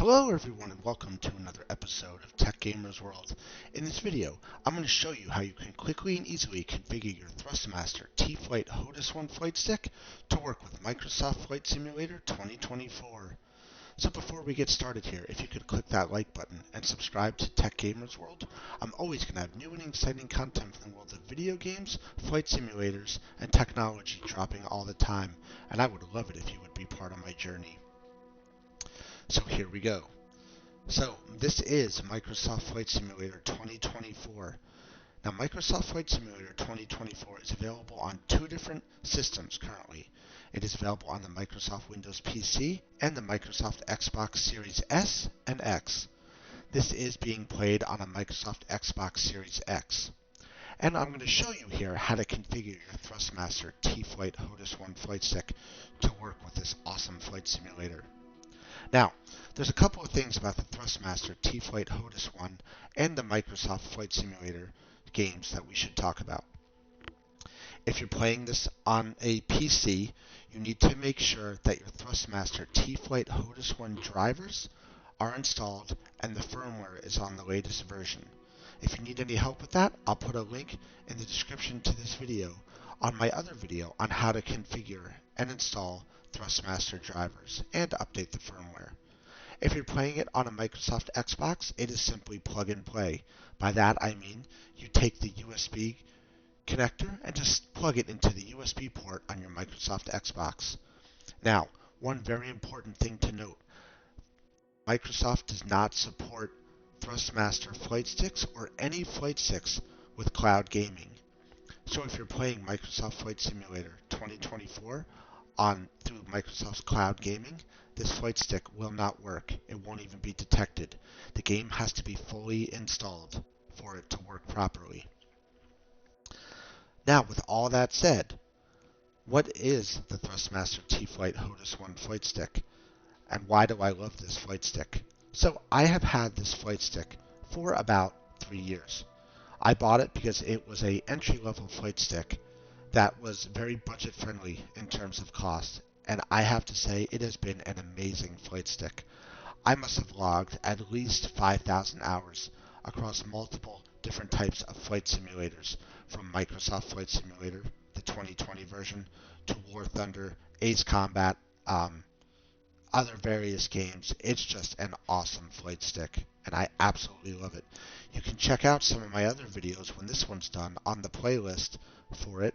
Hello everyone and welcome to another episode of Tech Gamers World. In this video, I'm going to show you how you can quickly and easily configure your Thrustmaster T.Flight HOTAS One flight stick to work with Microsoft Flight Simulator 2024. So before we get started here, if you could click that like button and subscribe to Tech Gamers World, I'm always going to have new and exciting content from the world of video games, flight simulators, and technology dropping all the time, and I would love it if you would be part of my journey. So here we go. So this is Microsoft Flight Simulator 2024. Now Microsoft Flight Simulator 2024 is available on two different systems currently. It is available on the Microsoft Windows PC and the Microsoft Xbox Series S and X. This is being played on a Microsoft Xbox Series X. And I'm going to show you here how to configure your Thrustmaster T.Flight HOTAS One flight stick to work with this awesome flight simulator. Now, there's a couple of things about the Thrustmaster T.Flight HOTAS One and the Microsoft Flight Simulator games that we should talk about. If you're playing this on a PC, you need to make sure that your Thrustmaster T.Flight HOTAS One drivers are installed and the firmware is on the latest version. If you need any help with that, I'll put a link in the description to this video on my other video on how to configure and install Thrustmaster drivers and update the firmware. If you're playing it on a Microsoft Xbox, it is simply plug and play. By that I mean you take the USB connector and just plug it into the USB port on your Microsoft Xbox. Now, one very important thing to note, Microsoft does not support Thrustmaster flight sticks or any flight sticks with cloud gaming. So if you're playing Microsoft Flight Simulator 2024 through Microsoft's cloud gaming, this flight stick will not work. It won't even be detected. The game has to be fully installed for it to work properly. Now, with all that said, what is the Thrustmaster T.Flight HOTAS One flight stick? And why do I love this flight stick? So I have had this flight stick for about 3 years. I bought it because it was an entry-level flight stick that was very budget friendly in terms of cost, and I have to say it has been an amazing flight stick. I must have logged at least 5,000 hours across multiple different types of flight simulators, from Microsoft Flight Simulator, the 2020 version, to War Thunder, Ace Combat, other various games. It's just an awesome flight stick, and I absolutely love it. You can check out some of my other videos when this one's done on the playlist for it,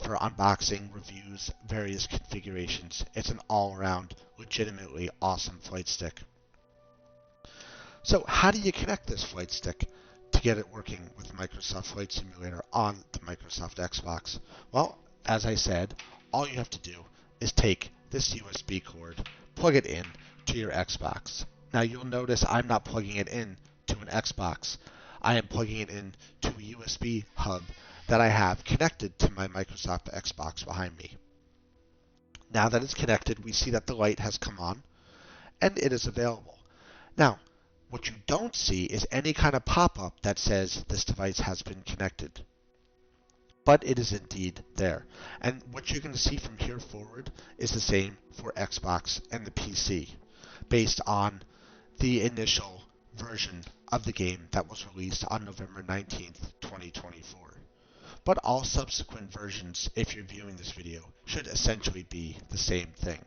for unboxing, reviews, various configurations. It's an all-around, legitimately awesome flight stick. So how do you connect this flight stick to get it working with Microsoft Flight Simulator on the Microsoft Xbox? Well, as I said, all you have to do is take this USB cord, plug it in to your Xbox. Now you'll notice I'm not plugging it in to an Xbox. I am plugging it in to a USB hub that I have connected to my Microsoft Xbox behind me. Now that it's connected, we see that the light has come on and it is available. Now, what you don't see is any kind of pop-up that says this device has been connected. But it is indeed there. And what you're going to see from here forward is the same for Xbox and the PC, based on the initial version of the game that was released on November 19th, 2024. But all subsequent versions, if you're viewing this video, should essentially be the same thing.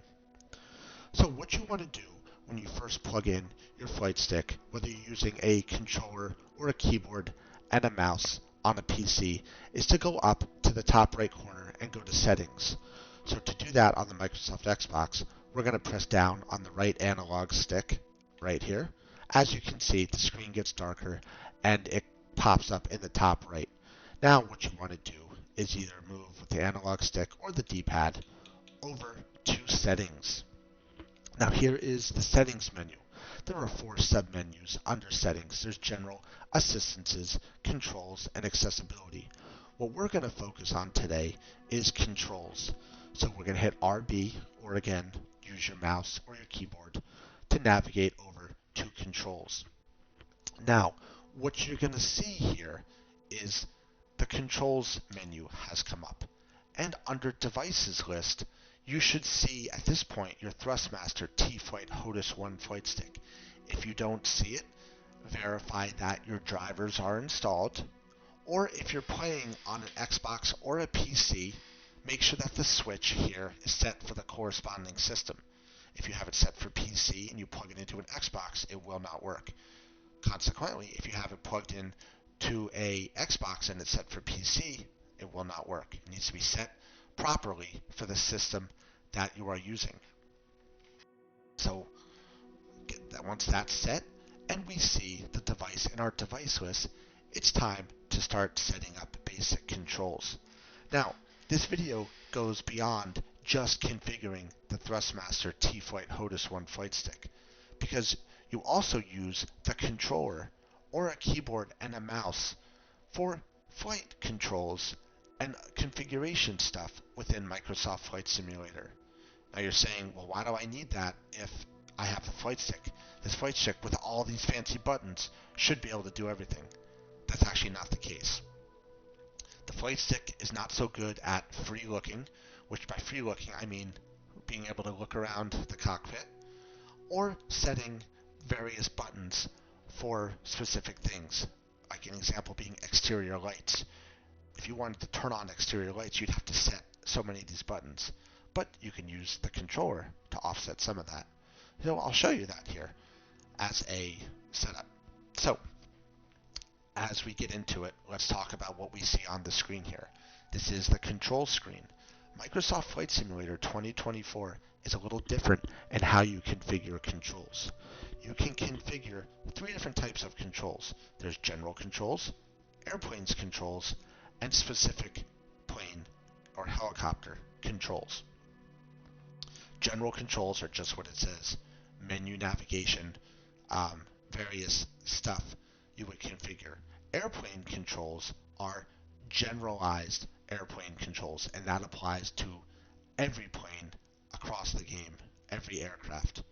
So what you want to do when you first plug in your flight stick, whether you're using a controller or a keyboard and a mouse on a PC, is to go up to the top right corner and go to Settings. So to do that on the Microsoft Xbox, we're going to press down on the right analog stick right here. As you can see, the screen gets darker and it pops up in the top right. Now what you want to do is either move with the analog stick or the D-pad over to Settings. Now here is the Settings menu. There are 4 sub-menus under Settings. There's General, Assistances, Controls, and Accessibility. What we're going to focus on today is Controls. So we're going to hit RB, or again, use your mouse or your keyboard to navigate over to Controls. Now, what you're going to see here is the Controls menu has come up. And under Devices list, you should see at this point your Thrustmaster T.Flight HOTAS One flight stick. If you don't see it, verify that your drivers are installed, or if you're playing on an Xbox or a PC, make sure that the switch here is set for the corresponding system. If you have it set for PC and you plug it into an Xbox, it will not work. Consequently, if you have it plugged in to a Xbox and it's set for PC, it will not work. It needs to be set properly for the system that you are using. So once that's set and we see the device in our device list, it's time to start setting up basic controls. Now, this video goes beyond just configuring the Thrustmaster T.Flight HOTAS One flight stick, because you also use the controller or a keyboard and a mouse for flight controls and configuration stuff within Microsoft Flight Simulator. Now you're saying, well, why do I need that if I have the flight stick? This flight stick with all these fancy buttons should be able to do everything. That's actually not the case. The flight stick is not so good at free looking, which by free looking I mean being able to look around the cockpit, or setting various buttons for specific things, like an example being exterior lights. If you wanted to turn on exterior lights, you'd have to set so many of these buttons, but you can use the controller to offset some of that. So I'll show you that here as a setup. So as we get into it, let's talk about what we see on the screen here. This is the control screen. Microsoft Flight Simulator 2024 is a little different in how you configure controls. You can configure 3 different types of controls. There's general controls, airplanes controls, and specific plane or helicopter controls. General controls are just what it says. Menu navigation, various stuff you would configure. Airplane controls are generalized airplane controls, and that applies to every plane across the game, every aircraft.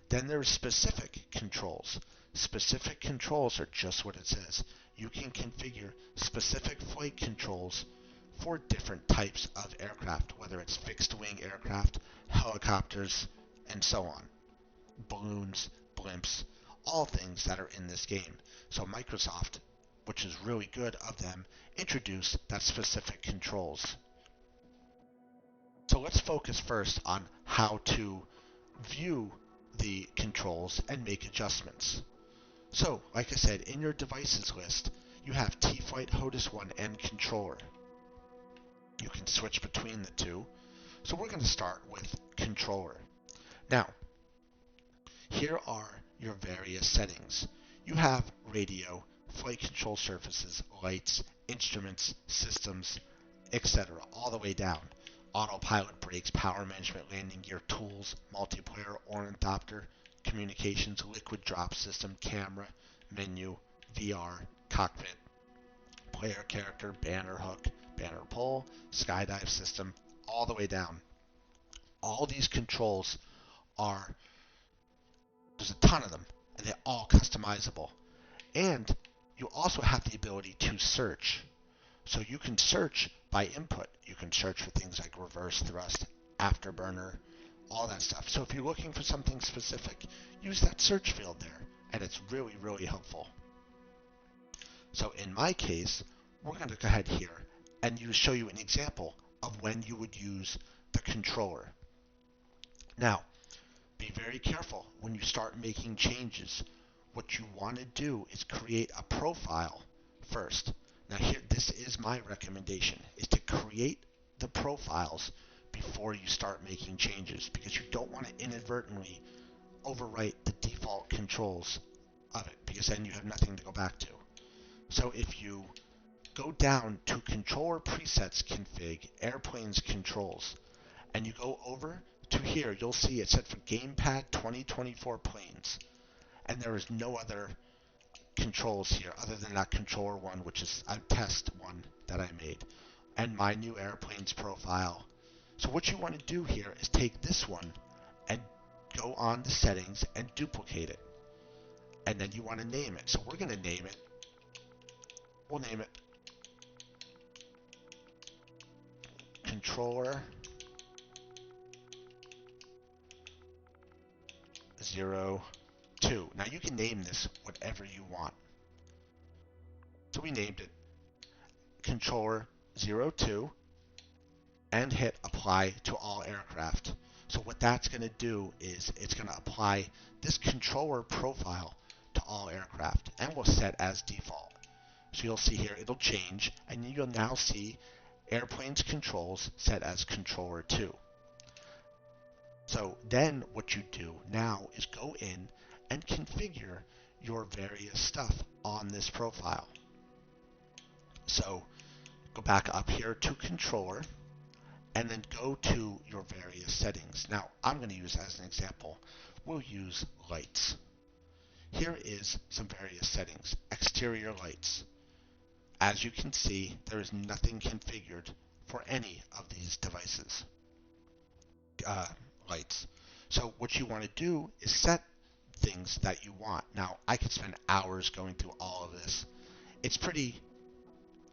Then there's specific controls. Specific controls are just what it says. You can configure specific flight controls for different types of aircraft, whether it's fixed-wing aircraft, helicopters, and so on. Balloons, blimps, all things that are in this game. So Microsoft, which is really good of them, introduced that specific controls. So let's focus first on how to view the controls and make adjustments. So, like I said, in your devices list, you have T.Flight HOTAS One and controller. You can switch between the two. So we're going to start with controller. Now, here are your various settings. You have radio, flight control surfaces, lights, instruments, systems, etc. all the way down. Autopilot, brakes, power management, landing gear, tools, multiplayer, ornithopter, communications, liquid drop system, camera, menu, VR, cockpit, player character, banner hook, banner pole, skydive system, all the way down. All these controls there's a ton of them, and they're all customizable. And you also have the ability to search. So you can search by input. You can search for things like reverse thrust, afterburner, all that stuff. So if you're looking for something specific, use that search field there, and it's really, really helpful. So in my case, we're going to go ahead here and show you an example of when you would use the controller. Now, be very careful when you start making changes. What you want to do is create a profile first. Now here, this is my recommendation, is to create the profiles before you start making changes, because you don't want to inadvertently overwrite the default controls of it, because then you have nothing to go back to. So if you go down to controller presets config, airplanes controls, and you go over to here, you'll see it set for Gamepad 2024 planes. And there is no other controls here other than that controller one, which is a test one that I made, and my new airplanes profile. So what you want to do here is take this one and go on the settings and duplicate it. And then you want to name it. So we're going to name it. We'll name it controller 0, 2. Now you can name this whatever you want. So we named it controller 0, 2 and hit apply to all aircraft. So what that's going to do is it's going to apply this controller profile to all aircraft and will set as default. So you'll see here it'll change and you'll now see airplane's controls set as controller 2. So then what you do now is go in and configure your various stuff on this profile. So go back up here to controller and then go to your various settings. Now I'm going to use as an example, we'll use lights. Here is some various settings. Exterior lights. As you can see, there is nothing configured for any of these devices. Lights. So what you want to do is set things that you want. Now I could spend hours going through all of this. It's pretty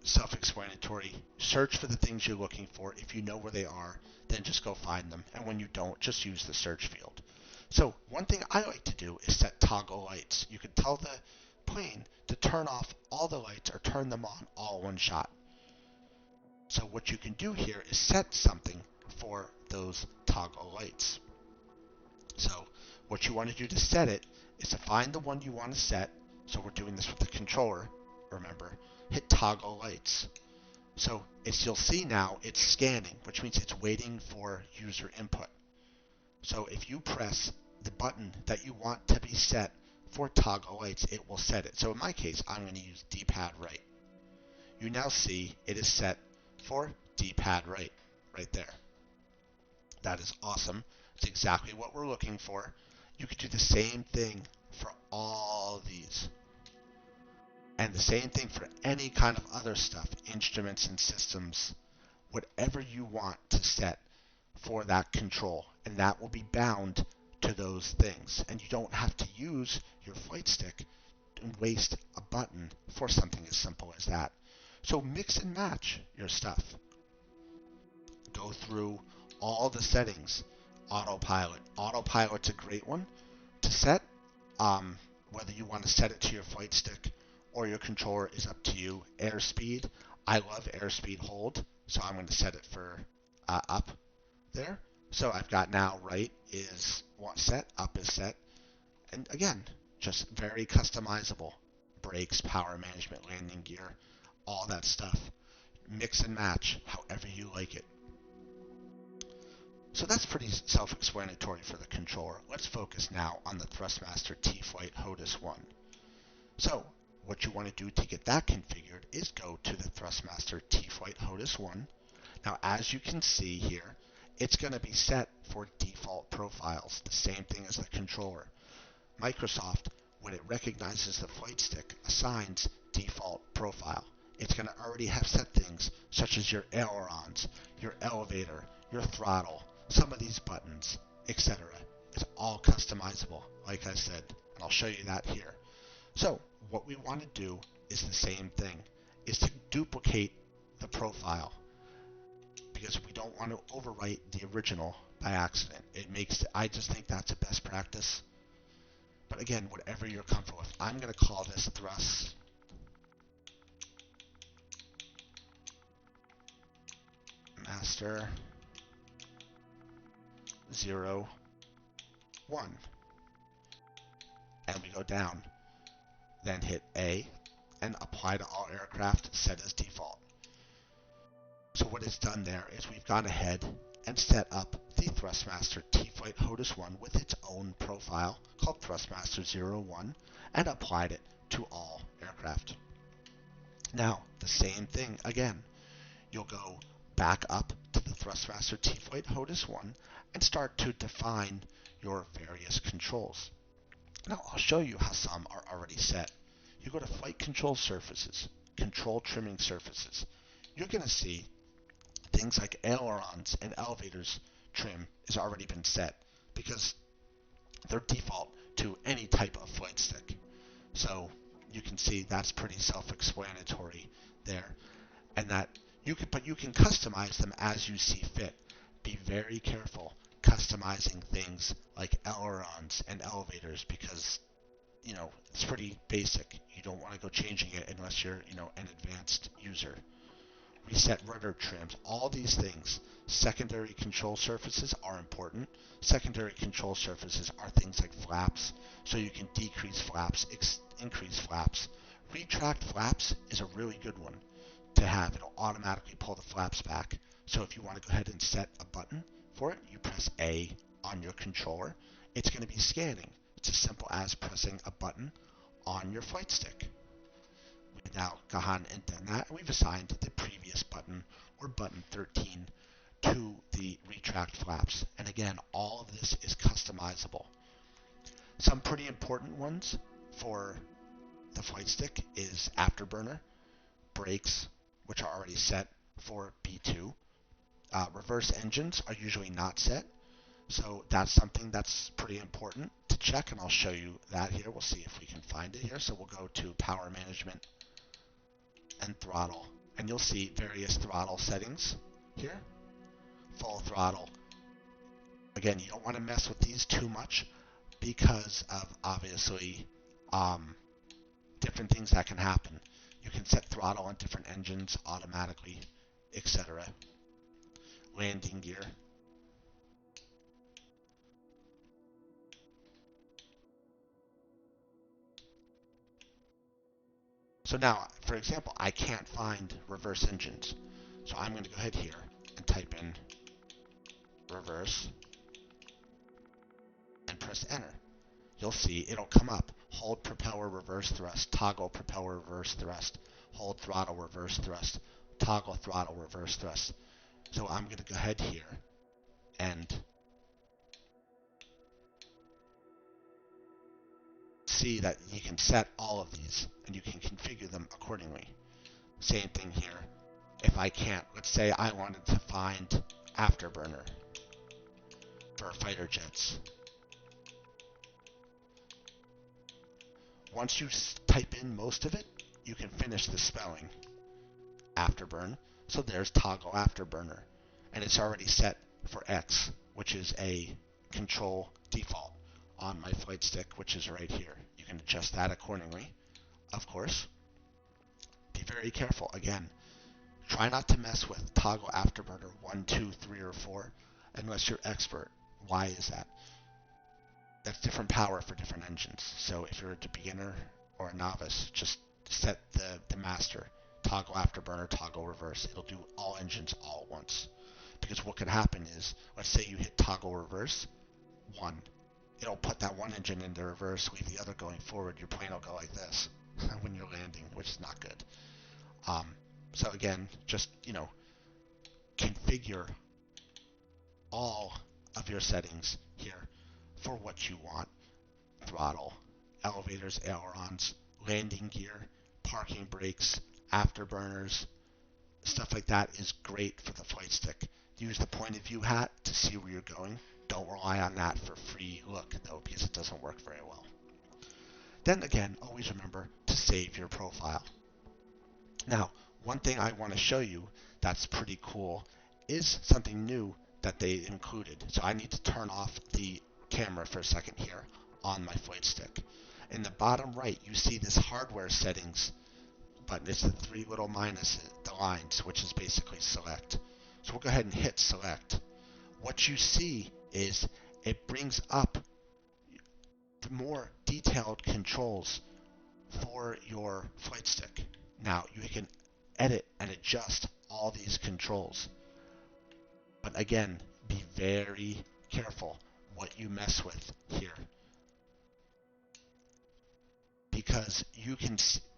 self-explanatory. Search for the things you're looking for. If you know where they are, then just go find them. And when you don't, just use the search field. So one thing I like to do is set toggle lights. You can tell the plane to turn off all the lights or turn them on all in one shot. So what you can do here is set something for those toggle lights. So what you want to do to set it is to find the one you want to set. So we're doing this with the controller, remember. Hit toggle lights. So you'll see now it's scanning, which means it's waiting for user input. So if you press the button that you want to be set for toggle lights, it will set it. So in my case, I'm going to use D-pad right. You now see it is set for D-pad right there. That is awesome. It's exactly what we're looking for. You could do the same thing for all these. And the same thing for any kind of other stuff, instruments and systems, whatever you want to set for that control. And that will be bound to those things. And you don't have to use your flight stick and waste a button for something as simple as that. So mix and match your stuff. Go through all the settings. Autopilot. Autopilot's a great one to set. Whether you want to set it to your flight stick or your controller is up to you. Airspeed. I love airspeed hold, so I'm going to set it for up there. So I've got now right is set, up is set. And again, just very customizable. Brakes, power management, landing gear, all that stuff. Mix and match however you like it. So that's pretty self-explanatory for the controller. Let's focus now on the Thrustmaster T.Flight HOTAS One. So what you want to do to get that configured is go to the Thrustmaster T.Flight HOTAS One. Now as you can see here, it's going to be set for default profiles, the same thing as the controller. Microsoft, when it recognizes the flight stick, assigns default profile. It's going to already have set things such as your ailerons, your elevator, your throttle, some of these buttons, etc. It's all customizable, like I said, and I'll show you that here. So what we want to do is the same thing, is to duplicate the profile, because we don't want to overwrite the original by accident. I just think that's a best practice. But again, whatever you're comfortable with. I'm going to call this Thrustmaster 0, 1. And we go down. Then hit A and apply to all aircraft, set as default. So what it's done there is we've gone ahead and set up the Thrustmaster T.Flight HOTAS One with its own profile called Thrustmaster 01 and applied it to all aircraft. Now, the same thing again. You'll go back up to the Thrustmaster T.Flight HOTAS One and start to define your various controls. Now, I'll show you how some are already set. You go to Flight Control Surfaces, Control Trimming Surfaces. You're going to see things like ailerons and elevators trim has already been set because they're default to any type of flight stick. So you can see that's pretty self-explanatory there, and that you can customize them as you see fit. Be very careful customizing things like ailerons and elevators because, it's pretty basic. You don't want to go changing it unless you're, an advanced user. Reset rudder trims, all these things. Secondary control surfaces are important. Secondary control surfaces are things like flaps, so you can decrease flaps, increase flaps. Retract flaps is a really good one to have. It'll automatically pull the flaps back. So if you want to go ahead and set a button for it, you press A on your controller. It's going to be scanning. It's as simple as pressing a button on your flight stick. We've now gone and done that, and we've assigned the previous button, or button 13, to the retract flaps. And again, all of this is customizable. Some pretty important ones for the flight stick is afterburner, brakes, which are already set for B2. Reverse engines are usually not set, so that's something that's pretty important to check, and I'll show you that here. We'll see if we can find it here. So we'll go to power management and throttle, and you'll see various throttle settings here. Full throttle. Again, you don't want to mess with these too much because of obviously different things that can happen. You can set throttle on different engines automatically, etc. Landing gear. So now, for example, I can't find reverse engines. So I'm going to go ahead here and type in reverse and press enter. You'll see it'll come up. Hold propeller reverse thrust, toggle propeller reverse thrust, hold throttle reverse thrust, toggle throttle reverse thrust. So I'm going to go ahead here and see that you can set all of these and you can configure them accordingly. Same thing here. If I can't, let's say I wanted to find afterburner for fighter jets. Once you type in most of it, you can finish the spelling. Afterburn. So there's toggle afterburner. And it's already set for X, which is a control default on my flight stick, which is right here. You can adjust that accordingly, of course. Be very careful. Again, try not to mess with toggle afterburner 1, 2, 3, or 4 unless you're expert. Why is that? That's different power for different engines. So if you're a beginner or a novice, just set the master. Toggle afterburner, toggle reverse. It'll do all engines all at once. Because what could happen is, let's say you hit toggle reverse 1. It'll put that one engine into reverse, leave the other going forward. Your plane will go like this when you're landing, which is not good. So again, just, configure all of your settings here for what you want. Throttle, elevators, ailerons, landing gear, parking brakes, afterburners, stuff like that is great for the flight stick. Use the point of view hat to see where you're going. Don't rely on that for free look though, because it doesn't work very well. Then again, always remember to save your profile. Now, one thing I want to show you that's pretty cool is something new that they included. So I need to turn off the camera for a second here on my flight stick. In the bottom right, you see this hardware settings button. It's the 3 little minuses, the lines, which is basically select. So we'll go ahead and hit select. What you see is it brings up the more detailed controls for your flight stick. Now you can edit and adjust all these controls. But again, be very careful what you mess with here, because you can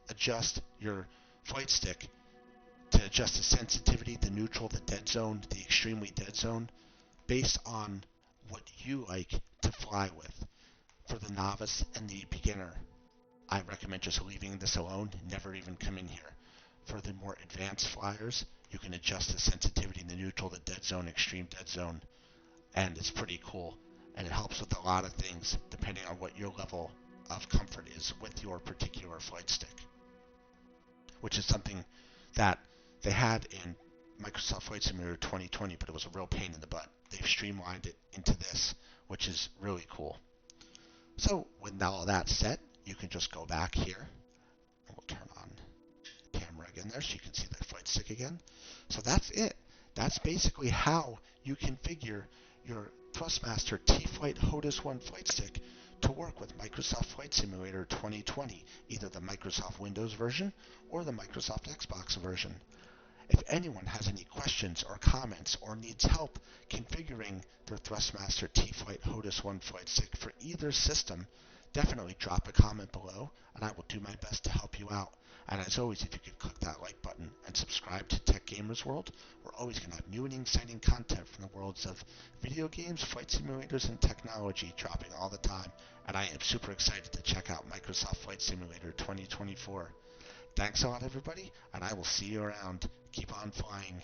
adjust your flight stick to adjust the sensitivity, the neutral, the dead zone, the extremely dead zone, based on what you like to fly with. For the novice and the beginner, I recommend just leaving this alone, never even come in here. For the more advanced flyers, you can adjust the sensitivity, the neutral, the dead zone, extreme dead zone, and it's pretty cool. And it helps with a lot of things depending on what your level of comfort is with your particular flight stick, which is something that they had in Microsoft Flight Simulator 2020, but it was a real pain in the butt. they've streamlined it into this, which is really cool. So with all that set, you can just go back here, and we'll turn on the camera again there so you can see the flight stick again. So that's it. That's basically how you configure your Thrustmaster T.Flight HOTAS One flight stick to work with Microsoft Flight Simulator 2020, either the Microsoft Windows version or the Microsoft Xbox version. If anyone has any questions or comments or needs help configuring their Thrustmaster T.Flight HOTAS One flight stick for either system, definitely drop a comment below and I will do my best to help you out. And as always, if you could click that like button and subscribe to Tech Gamers World, we're always going to have new and exciting content from the worlds of video games, flight simulators, and technology dropping all the time. And I am super excited to check out Microsoft Flight Simulator 2024. Thanks a lot, everybody, and I will see you around. Keep on flying.